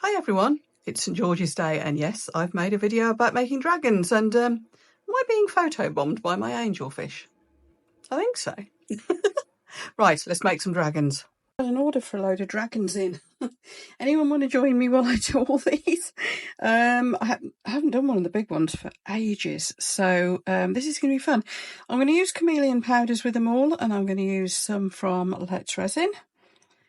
Hi everyone, it's St George's Day and yes, I've made a video about making dragons and am I being photobombed by my angelfish? I think so. Right, let's make some dragons. I've got an order for a load of dragons in. Anyone want to join me while I do all these? I haven't done one of the big ones for ages, so this is going to be fun. I'm going to use Chameleon powders with them all, and I'm going to use some from Resin,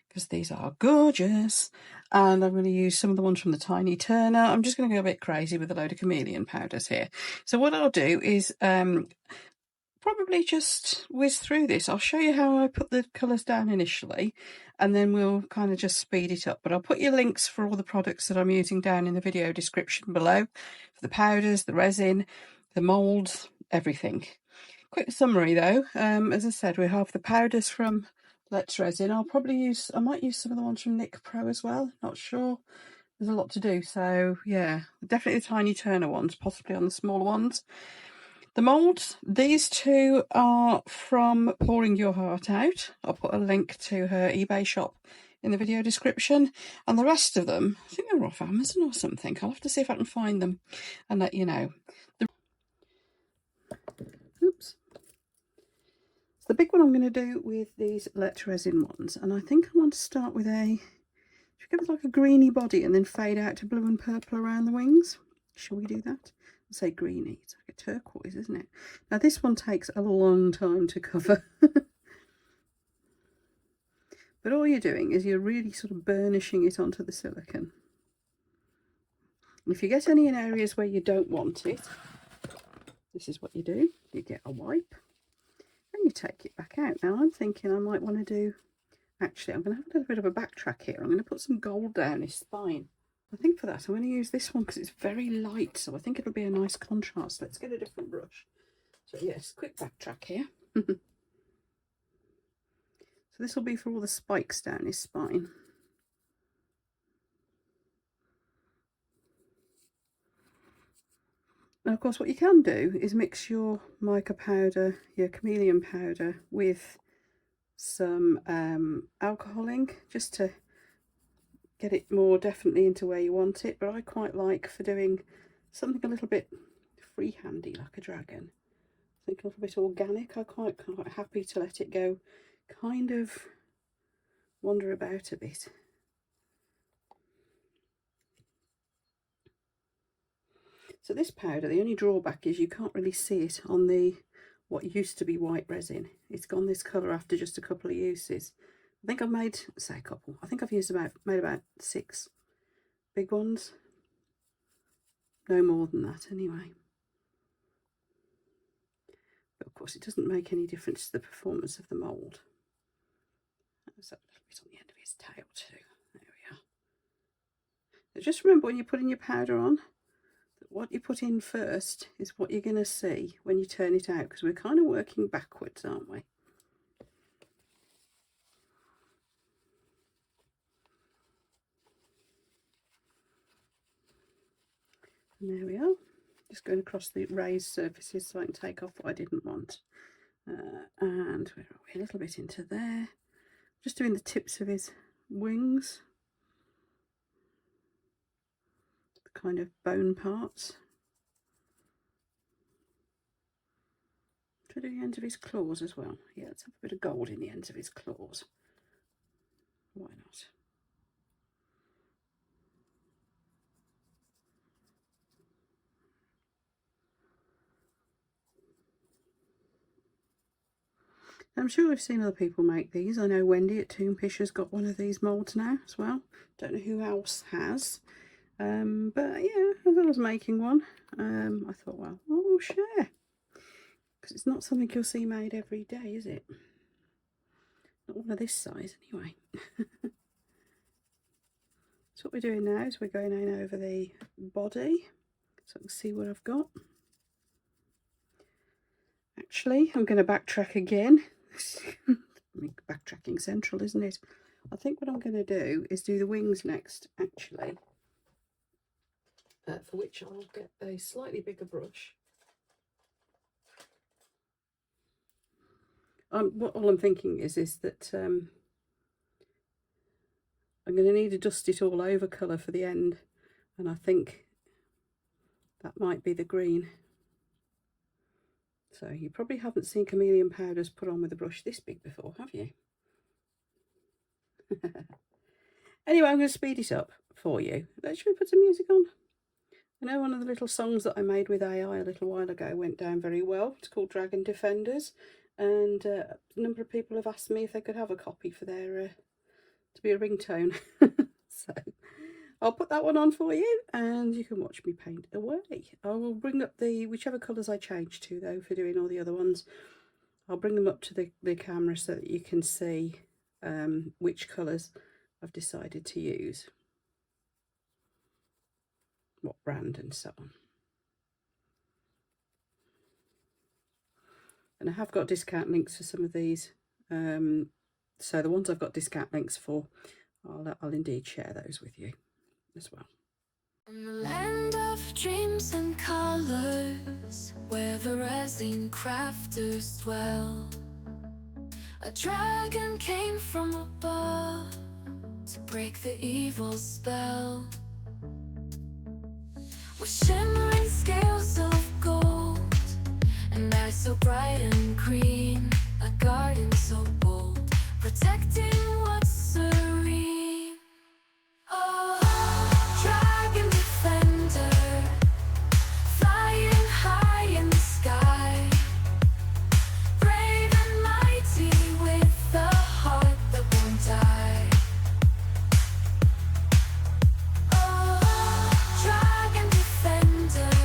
because these are gorgeous. And I'm going to use some of the ones from the Tiny Turner. I'm just going to go a bit crazy with a load of Chameleon powders here. So what I'll do is probably just whiz through this. I'll show you how I put the colours down initially, and then we'll kind of just speed it up. But I'll put your links for all the products that I'm using down in the video description below. For the powders, the resin, the moulds, everything. Quick summary though, as I said, we have the powders from Resin. I might use some of the ones from Nick Pro as well, not sure. There's a lot to do, so yeah, definitely the Tiny Turner ones, possibly on the smaller ones. The moulds, these two are from Pouring Your Heart Out. I'll put a link to her eBay shop in the video description. And the rest of them, I think they're off Amazon or something. I'll have to see if I can find them and let you know. Oops. The big one I'm going to do with these Resin ones, and I think I want to start with should give it like a greeny body and then fade out to blue and purple around the wings. Shall we do that? I'll say greeny, it's like a turquoise, isn't it? Now this one takes a long time to cover. But all you're doing is you're really sort of burnishing it onto the silicone. And if you get any in areas where you don't want it, this is what you do. You get a wipe and you take it back out. Now I'm thinking I might want to do, actually I'm going to have a little bit of a backtrack here. I'm going to put some gold down his spine. I think for that I'm going to use this one because it's very light, so I think it'll be a nice contrast. Let's get a different brush. So yes, quick backtrack here. So this will be for all the spikes down his spine. Now of course what you can do is mix your mica powder, your Chameleon powder, with some alcohol ink, just to get it more definitely into where you want it. But I quite like, for doing something a little bit freehandy like a dragon, I think a little bit organic, I'm quite happy to let it go kind of wander about a bit. So this powder, the only drawback is you can't really see it on the what used to be white resin. It's gone this colour after just a couple of uses. I think I've made, say a couple, I think I've made about 6 big ones. No more than that anyway. But of course it doesn't make any difference to the performance of the mould. There's a little bit on the end of his tail too. There we are. Now just remember when you're putting your powder on, that what you put in first is what you're going to see when you turn it out, because we're kind of working backwards, aren't we? And there we are. Just going across the raised surfaces so I can take off what I didn't want. And where are we? A little bit into there. Just doing the tips of his wings, the kind of bone parts. Should I do the ends of his claws as well? Yeah, let's have a bit of gold in the ends of his claws. Why not? I'm sure we've seen other people make these. I know Wendy at Toonfish has got one of these moulds now as well. Don't know who else has. But yeah, as I was making one, I thought, well, we'll share. Because it's not something you'll see made every day, is it? Not one of this size anyway. So what we're doing now is we're going in over the body so I can see what I've got. Actually, I'm going to backtrack again. Backtracking central, isn't it? I think what I'm going to do is do the wings next, actually, for which I'll get a slightly bigger brush. What all I'm thinking is that I'm going to need a dust it all over colour for the end, and I think that might be the green. So you probably haven't seen chameleon powders put on with a brush this big before, have you? Anyway, I'm going to speed it up for you. Should we put some music on? I know one of the little songs that I made with AI a little while ago went down very well. It's called Dragon Defenders, and a number of people have asked me if they could have a copy for their to be a ringtone. So I'll put that one on for you, and you can watch me paint away. I will bring up the whichever colours I change to, though, for doing all the other ones. I'll bring them up to the camera so that you can see which colours I've decided to use, what brand and so on. And I have got discount links for some of these, so the ones I've got discount links for, I'll indeed share those with you as well. In the land of dreams and colors, where the resin crafters dwell, a dragon came from above to break the evil spell. With shimmering scales of gold and eyes so bright and green, a garden so bold, protecting what's serene. Oh, dragon defender, flying high in the sky, brave and mighty with a heart that won't die. Oh, dragon defender,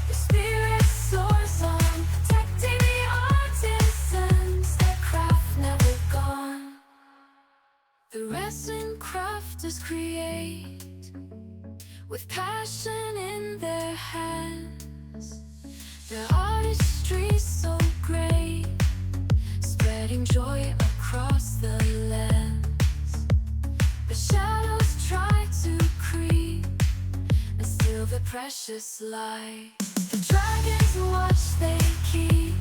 your spirit soars on, protecting the artisans, their craft never gone. The resin crafters create with passion in their hands, their artistry so great, spreading joy across the lands. The shadows try to creep and steal the precious light. The dragons watch, they keep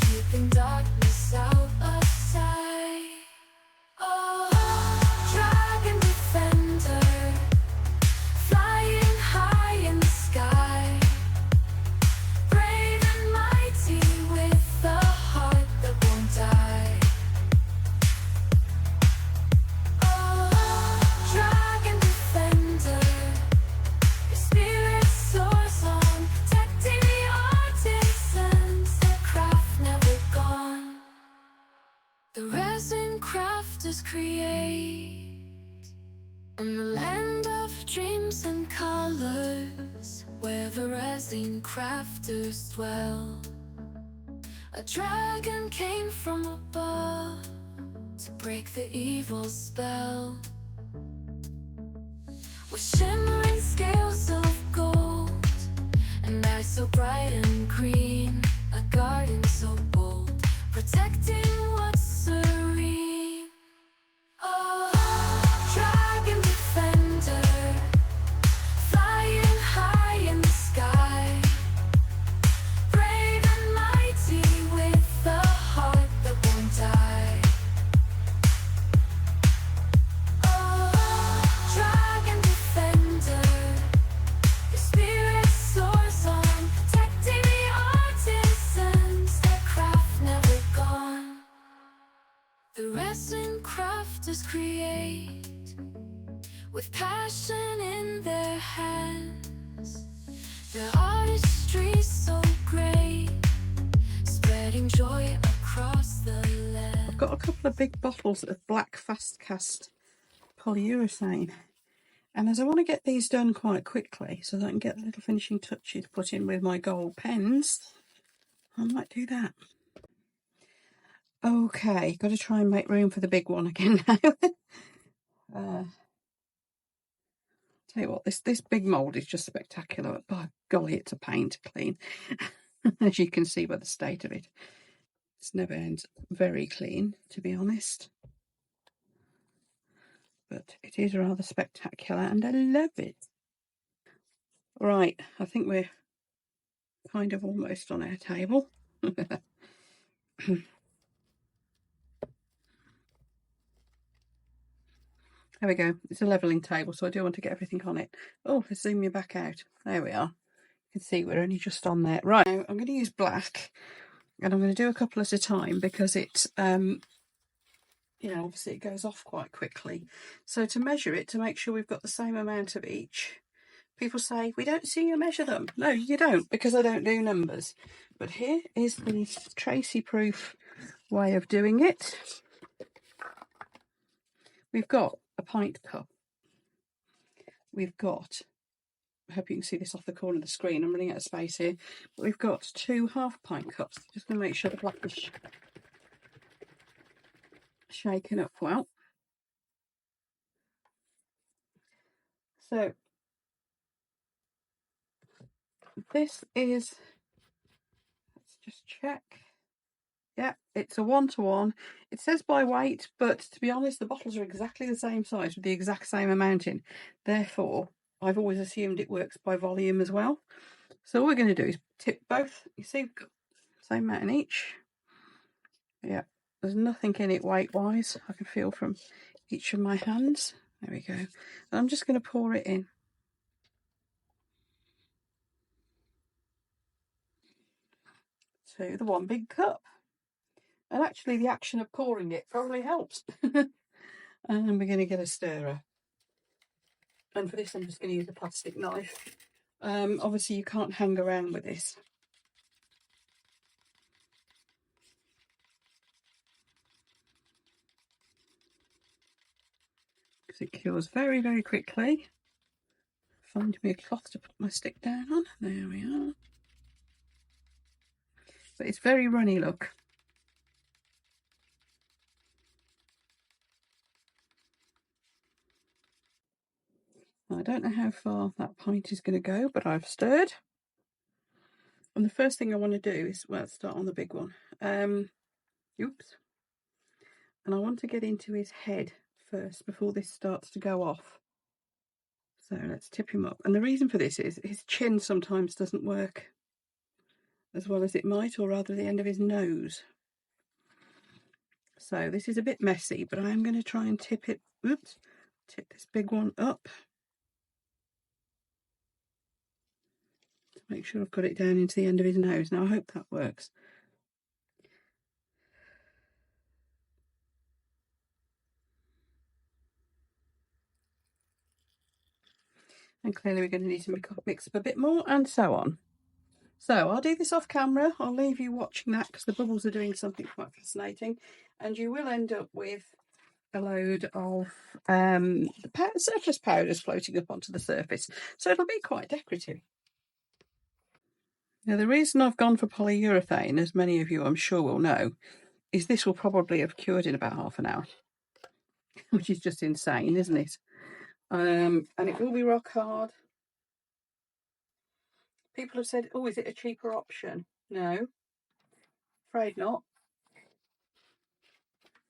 keeping darkness out of sight. Oh, dragon defender, flying high in the sky, brave and mighty with a heart that won't die. Oh, dragon defender, your spirit soars on, protecting the artisans, their craft never gone. The resin crafters create in the land of dreams and colors, where the resin crafters dwell. A dragon came from above to break the evil spell. With shimmering scales of gold and eyes so bright and green, a garden so bold, protecting what's serene. Oh, dragon defender, flying high in the sky, brave and mighty with a heart that won't die. Oh, dragon defender, your spirit soars on, protecting the artisans, their craft never gone. The resin crafters create with passion in their hands, their artistry so great, spreading joy across the land. I've got a couple of big bottles of black fast cast polyurethane, and as I want to get these done quite quickly so that I can get the little finishing touches put in with my gold pens, I might do that. Okay, got to try and make room for the big one again now. Tell you what, this big mould is just spectacular. By golly, it's a pain to clean. As you can see by the state of it, it's never ends very clean, to be honest. But it is rather spectacular, and I love it. Right, I think we're kind of almost on our table. There we go. It's a levelling table, so I do want to get everything on it. Oh, let's zoom you back out. There we are. You can see we're only just on there. Right, now I'm going to use black, and I'm going to do a couple at a time because it, you know, obviously it goes off quite quickly. So to measure it, to make sure we've got the same amount of each, people say, we don't see you measure them. No, you don't, because I don't do numbers. But here is the Tracy-proof way of doing it. We've got a pint cup. We've got, I hope you can see this off the corner of the screen, I'm running out of space here, but we've got 2 half-pint cups. Just going to make sure the black is shaken up well. So this is, let's just check. Yeah, it's a 1-to-1. It says by weight, but to be honest, the bottles are exactly the same size with the exact same amount in. Therefore, I've always assumed it works by volume as well. So all we're going to do is tip both. You see, we've got the same amount in each. Yeah, there's nothing in it weight-wise. I can feel from each of my hands. There we go. And I'm just going to pour it in. To the one big cup. And actually the action of pouring it probably helps. And we're going to get a stirrer. And for this I'm just going to use a plastic knife. Obviously you can't hang around with this. Because it cures very, very quickly. Find me a cloth to put my stick down on. There we are. But it's very runny, look. I don't know how far that pint is going to go, but I've stirred. And the first thing I want to do is, well, let's start on the big one. Oops. And I want to get into his head first before this starts to go off. So let's tip him up. And the reason for this is his chin sometimes doesn't work as well as it might, or rather the end of his nose. So this is a bit messy, but I am going to try and tip it, oops, tip this big one up. To make sure I've got it down into the end of his nose. Now I hope that works. And clearly we're going to need to mix up a bit more, and so on. So I'll do this off camera. I'll leave you watching that because the bubbles are doing something quite fascinating. And you will end up with a load of surface powders floating up onto the surface. So it'll be quite decorative. Now the reason I've gone for polyurethane, as many of you I'm sure will know, is this will probably have cured in about half an hour. Which is just insane, isn't it? And it will be rock hard. People have said, oh, is it a cheaper option? No, afraid not.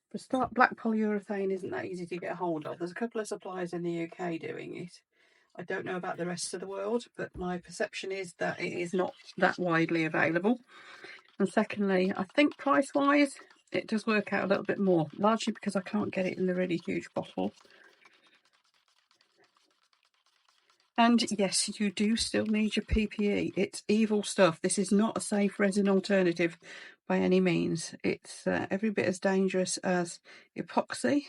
For a start, black polyurethane isn't that easy to get hold of. There's a couple of suppliers in the UK doing it. I don't know about the rest of the world, but my perception is that it is not that widely available. And secondly, I think price-wise, it does work out a little bit more, largely because I can't get it in the really huge bottle. And yes, you do still need your PPE. It's evil stuff. This is not a safe resin alternative by any means. It's every bit as dangerous as epoxy.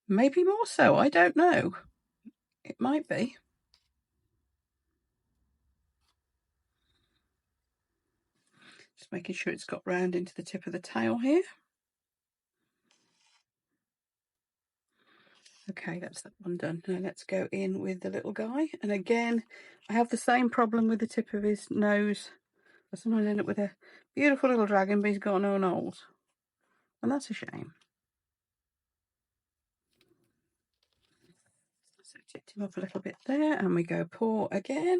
Maybe more so, I don't know. It might be. Just making sure it's got round into the tip of the tail here. Okay, that's that one done. Now let's go in with the little guy. And again, I have the same problem with the tip of his nose. I sometimes end up with a beautiful little dragon, but he's got no nose. And that's a shame. So tipped him up a little bit there, and we go pour again.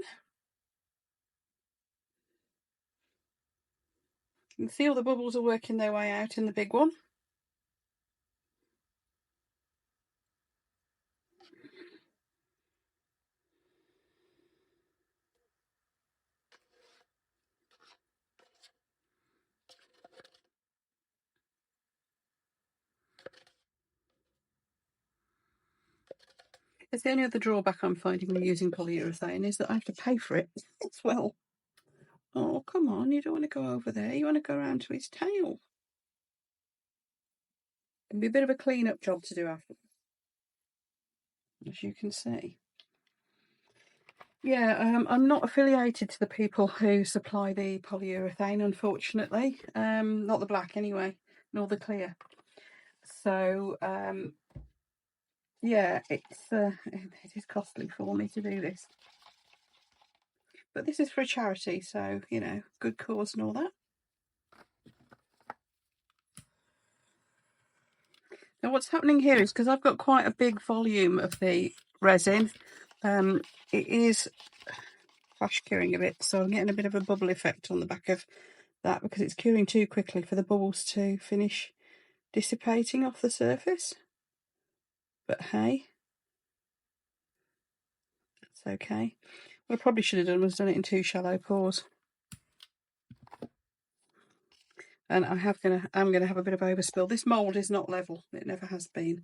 You can see all the bubbles are working their way out in the big one. It's the only other drawback I'm finding when using polyurethane is that I have to pay for it as well. Oh, come on, you don't want to go over there. You want to go around to its tail. It'll be a bit of a clean-up job to do after, as you can see. Yeah, I'm not affiliated to the people who supply the polyurethane, unfortunately. Not the black anyway, nor the clear. So, yeah, it is costly for me to do this. But this is for a charity, so, you know, good cause and all that. Now what's happening here is, because I've got quite a big volume of the resin, it is flash curing a bit, so I'm getting a bit of a bubble effect on the back of that because it's curing too quickly for the bubbles to finish dissipating off the surface. But hey, that's okay. What I probably should have done was done it in 2 shallow pours. And I'm gonna have a bit of overspill. This mould is not level, it never has been.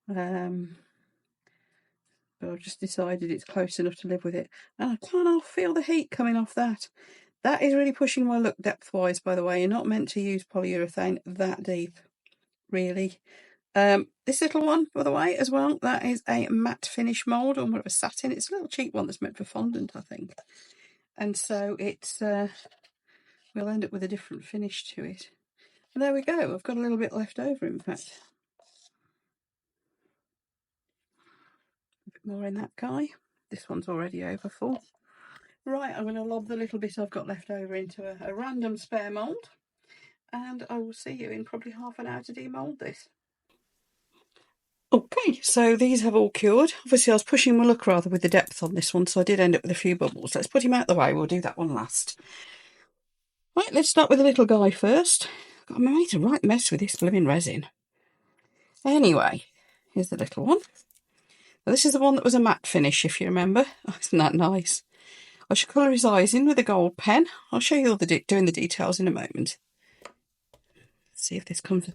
But I've just decided it's close enough to live with it. And I can't feel the heat coming off that. That is really pushing my look depth-wise, by the way. You're not meant to use polyurethane that deep, really. This little one, by the way, as well, that is a matte finish mould, or more of a satin. It's a little cheap one that's meant for fondant, I think. And so it's, we'll end up with a different finish to it. And there we go. I've got a little bit left over, in fact. A bit more in that guy. This one's already over full. Right, I'm going to lob the little bit I've got left over into a random spare mould. And I will see you in probably half an hour to demold this. Okay, so these have all cured. Obviously I was pushing my luck rather with the depth on this one, so I did end up with a few bubbles. Let's put him out the way, we'll do that one last. Right, let's start with the little guy first. I made a right mess with this blooming resin. Anyway, here's the little one. Now, this is the one that was a matte finish, if you remember. Oh, isn't that nice? I should colour his eyes in with a gold pen. I'll show you all doing the details in a moment. Let's see if this comes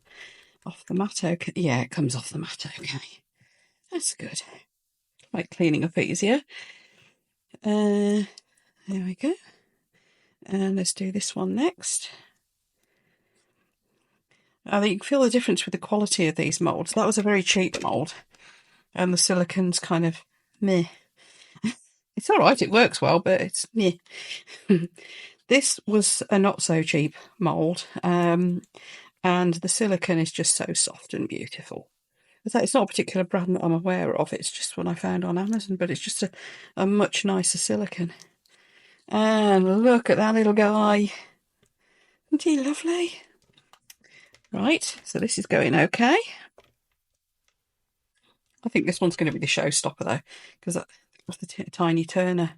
off the mat. Okay. Yeah, it comes off the mat. Okay, that's good. Make cleaning up easier. There we go. And let's do this one next. I think you can feel the difference with the quality of these moulds. That was a very cheap mould, and the silicone's kind of meh. It's all right, it works well, but it's meh. This was a not so cheap mould, and the silicone is just so soft and beautiful. It's not a particular brand that I'm aware of, it's just one I found on Amazon, but it's just a much nicer silicone. And look at that little guy. Isn't he lovely? Right, so this is going okay. I think this one's going to be the showstopper though, because that was the Tiny Turner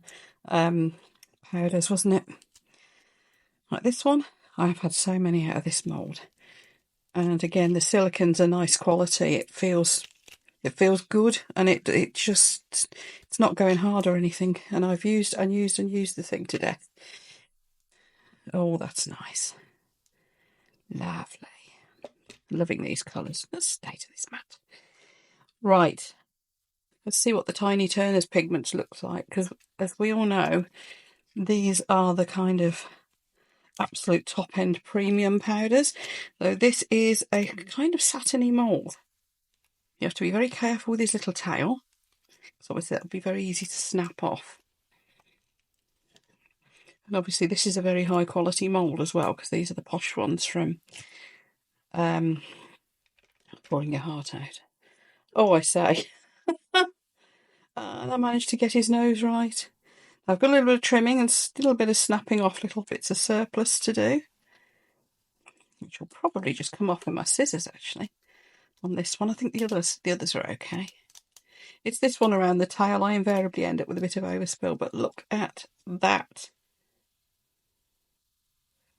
powders, wasn't it? Like this one, I've had so many out of this mould. And again, the silicone's a nice quality. It feels good, and it's not going hard or anything. And I've used the thing to death. Oh, that's nice. Lovely. Loving these colours. Let's stay to this mat. Right. Let's see what the Tiny Turner's pigments looks like, because as we all know, these are the kind of absolute top-end premium powders. So this is a kind of satiny mould. You have to be very careful with his little tail, because obviously that would be very easy to snap off. And obviously this is a very high quality mould as well, because these are the posh ones from Pouring Your Heart Out. Oh, I say. And I managed to get his nose right. I've got a little bit of trimming and still a bit of snapping off little bits of surplus to do, which will probably just come off with my scissors actually on this one. I think the others are okay. It's this one around the tail. I invariably end up with a bit of overspill, but look at that.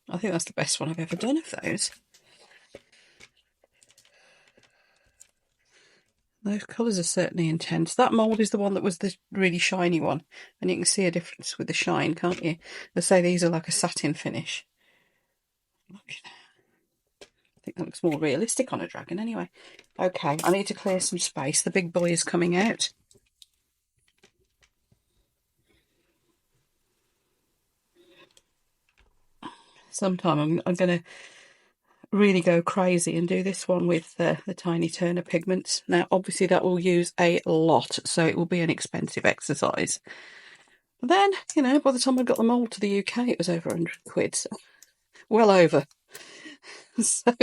I think that's the best one I've ever done of those. Those colours are certainly intense. That mould is the one that was the really shiny one. And you can see a difference with the shine, can't you? Let's say these are like a satin finish. Look at that. I think that looks more realistic on a dragon anyway. Okay, I need to clear some space. The big boy is coming out. sometime I'm going to really go crazy and do this one with the Tiny Turner pigments. Now, obviously, that will use a lot, so it will be an expensive exercise. But then, you know, by the time I got the mould to the UK, it was over 100 quid, so well over. So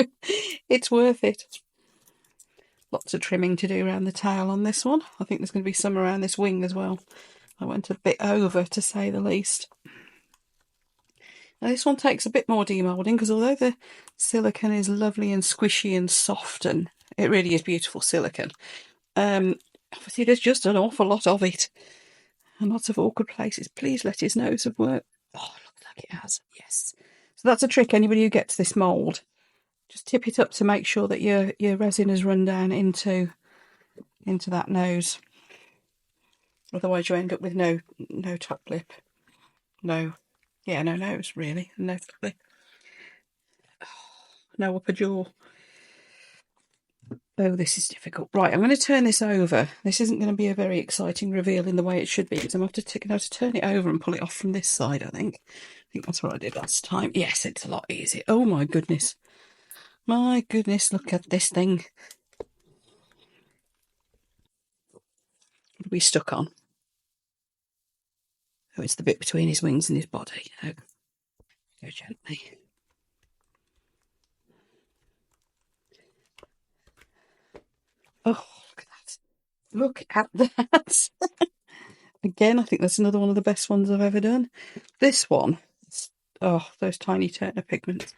it's worth it. Lots of trimming to do around the tail on this one. I think there's going to be some around this wing as well. I went a bit over, to say the least. Now, this one takes a bit more demolding, because although the silicone is lovely and squishy and soft, and it really is beautiful silicone, obviously there's just an awful lot of it and lots of awkward places. Please let his nose have worked. Oh, looks like it has. Yes. So that's a trick. Anybody who gets this mould, just tip it up to make sure that your resin has run down into that nose. Otherwise you end up with no top lip. No nose really. No top lip. No upper jaw. Oh, this is difficult. Right, I'm going to turn this over. This isn't going to be a very exciting reveal in the way it should be, because I'm going to have to turn it over and pull it off from this side, I think. I think that's what I did last time. Yes, it's a lot easier. Oh my goodness. My goodness, look at this thing. What are we stuck on? Oh, it's the bit between his wings and his body. Oh, go gently. Oh, look at that. Again, I think that's another one of the best ones I've ever done. This one, oh, those Tiny Turner pigments.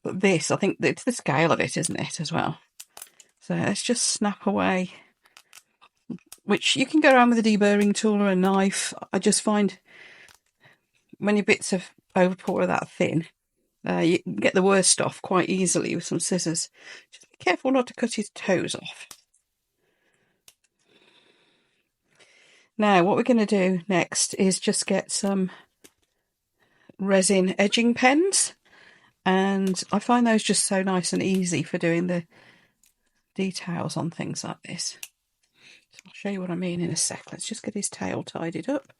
But this, I think it's the scale of it, isn't it, as well? So let's just snap away. Which you can go around with a deburring tool or a knife. I just find when your bits of overpour are that thin, you can get the worst off quite easily with some scissors. Just be careful not to cut his toes off. Now, what we're going to do next is just get some resin edging pens. And I find those just so nice and easy for doing the details on things like this. So I'll show you what I mean in a sec. Let's just get his tail tidied up.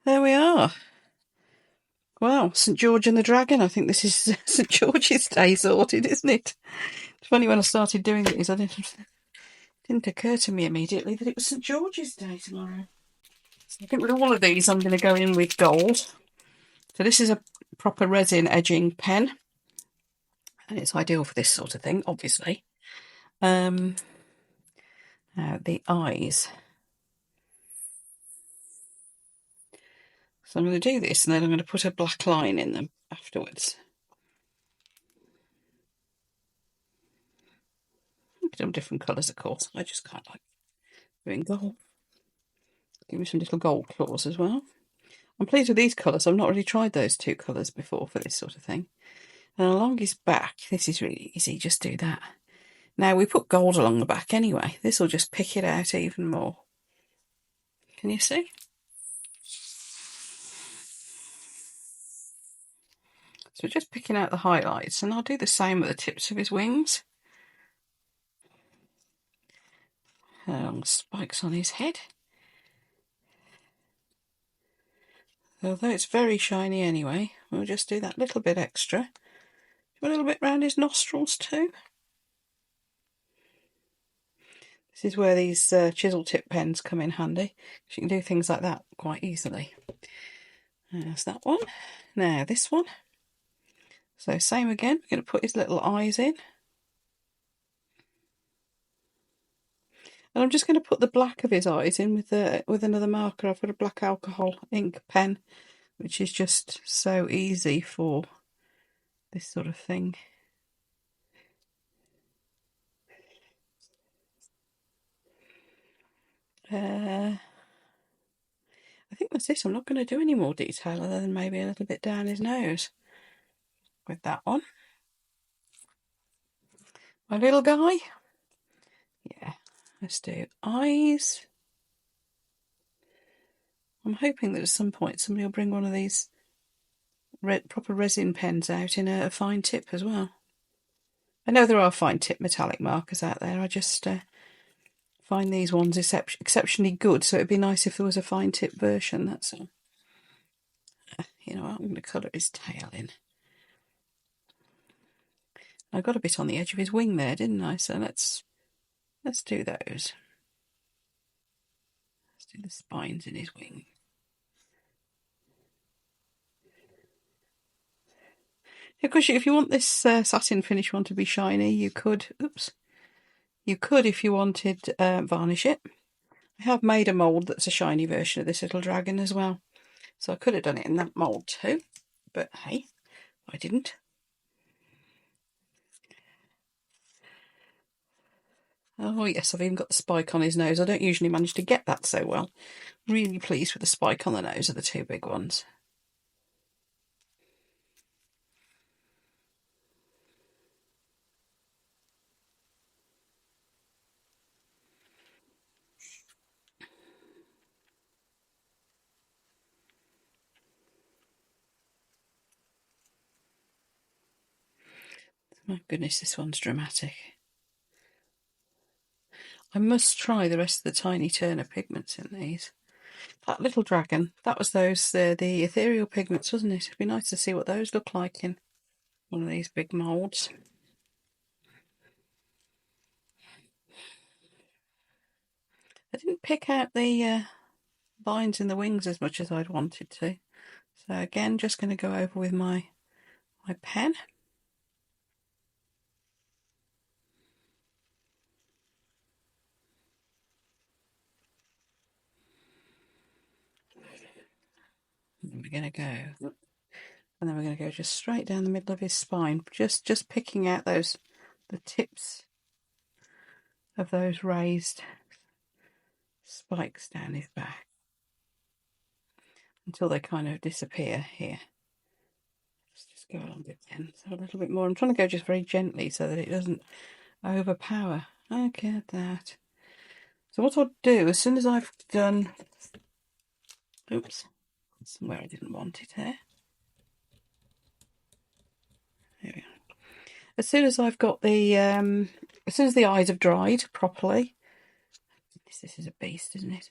There we are. Well, St. George and the Dragon. I think this is St. George's Day sorted, isn't it? It's funny, when I started doing these, it didn't occur to me immediately that it was St. George's Day tomorrow. So I think with all of these, I'm going to go in with gold. So this is a proper resin edging pen. And it's ideal for this sort of thing, obviously. Now, the eyes. So I'm going to do this, and then I'm going to put a black line in them afterwards. You can do different colours, of course. I just kind of like doing gold. Give me some little gold claws as well. I'm pleased with these colours. I've not really tried those two colours before for this sort of thing. And along his back, this is really easy. Just do that. Now, we put gold along the back anyway. This will just pick it out even more. Can you see? So we're just picking out the highlights, and I'll do the same at the tips of his wings. Spikes on his head. Although it's very shiny anyway, we'll just do that little bit extra. Do a little bit round his nostrils too. This is where these chisel tip pens come in handy. You can do things like that quite easily. There's that one. Now this one. So same again, we're going to put his little eyes in. And I'm just going to put the black of his eyes in with another marker. I've got a black alcohol ink pen, which is just so easy for this sort of thing. I think that's it. I'm not going to do any more detail other than maybe a little bit down his nose with that one. My little guy. Yeah, let's do eyes. I'm hoping that at some point somebody will bring one of these proper resin pens out in a fine tip as well. I know there are fine tip metallic markers out there. I just find these ones exceptionally good, so it'd be nice if there was a fine tip version, that's all. You know what, I'm going to colour his tail in. I got a bit on the edge of his wing there, didn't I? So let's do those. Let's do the spines in his wing. Of course, if you want this satin finish one to be shiny, you could, you could, if you wanted, varnish it. I have made a mould that's a shiny version of this little dragon as well. So I could have done it in that mould too, but hey, I didn't. Oh yes, I've even got the spike on his nose. I don't usually manage to get that so well. Really pleased with the spike on the nose of the two big ones. My goodness, this one's dramatic. I must try the rest of the Tiny Turner pigments in these. That little dragon, that was those, the Ethereal pigments, wasn't it? It'd be nice to see what those look like in one of these big moulds. I didn't pick out the lines in the wings as much as I'd wanted to. So again, just going to go over with my pen. And we're going to go, and then we're going to go just straight down the middle of his spine, just picking out the tips of those raised spikes down his back until they kind of disappear here. Let's just go along again, so a little bit more. I'm trying to go just very gently so that it doesn't overpower. Look at that. So what I'll do, as soon as I've done, oops, somewhere I didn't want it there. There we go. As soon as I've got the, as soon as the eyes have dried properly, this is a beast, isn't it?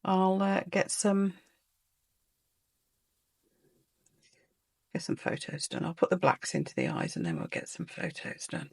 I'll get some photos done. I'll put the blacks into the eyes and then we'll get some photos done.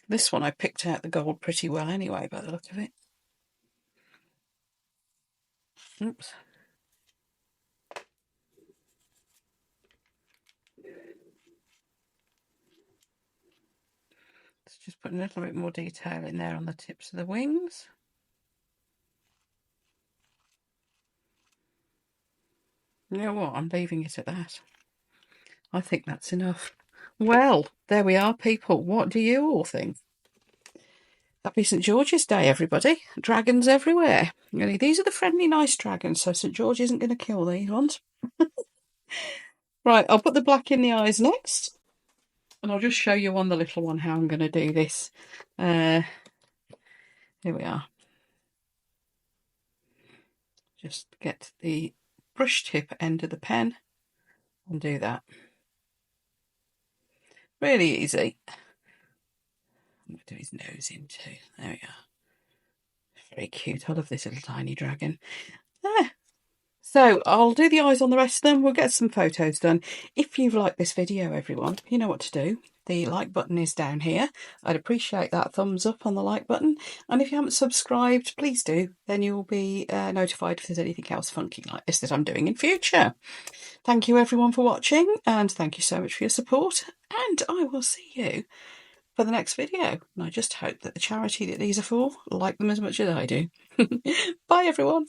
This one I picked out the gold pretty well anyway, by the look of it. Oops. Let's just put a little bit more detail in there on the tips of the wings. You know what? I'm leaving it at that. I think that's enough. Well, there we are, people. What do you all think? Happy St. George's Day, everybody. Dragons everywhere. Only these are the friendly, nice dragons, so St. George isn't going to kill these ones. Right, I'll put the black in the eyes next. And I'll just show you on the little one how I'm going to do this. Here we are. Just get the brush tip end of the pen and do that. Really easy. I'm going to do his nose in too. There we are. Very cute. I love this little tiny dragon. There. So I'll do the eyes on the rest of them. We'll get some photos done. If you've liked this video, everyone, you know what to do. The like button is down here. I'd appreciate that thumbs up on the like button. And if you haven't subscribed, please do. Then you'll be notified if there's anything else funky like this that I'm doing in future. Thank you everyone for watching, and thank you so much for your support. And I will see you for the next video. And I just hope that the charity that these are for like them as much as I do. Bye everyone.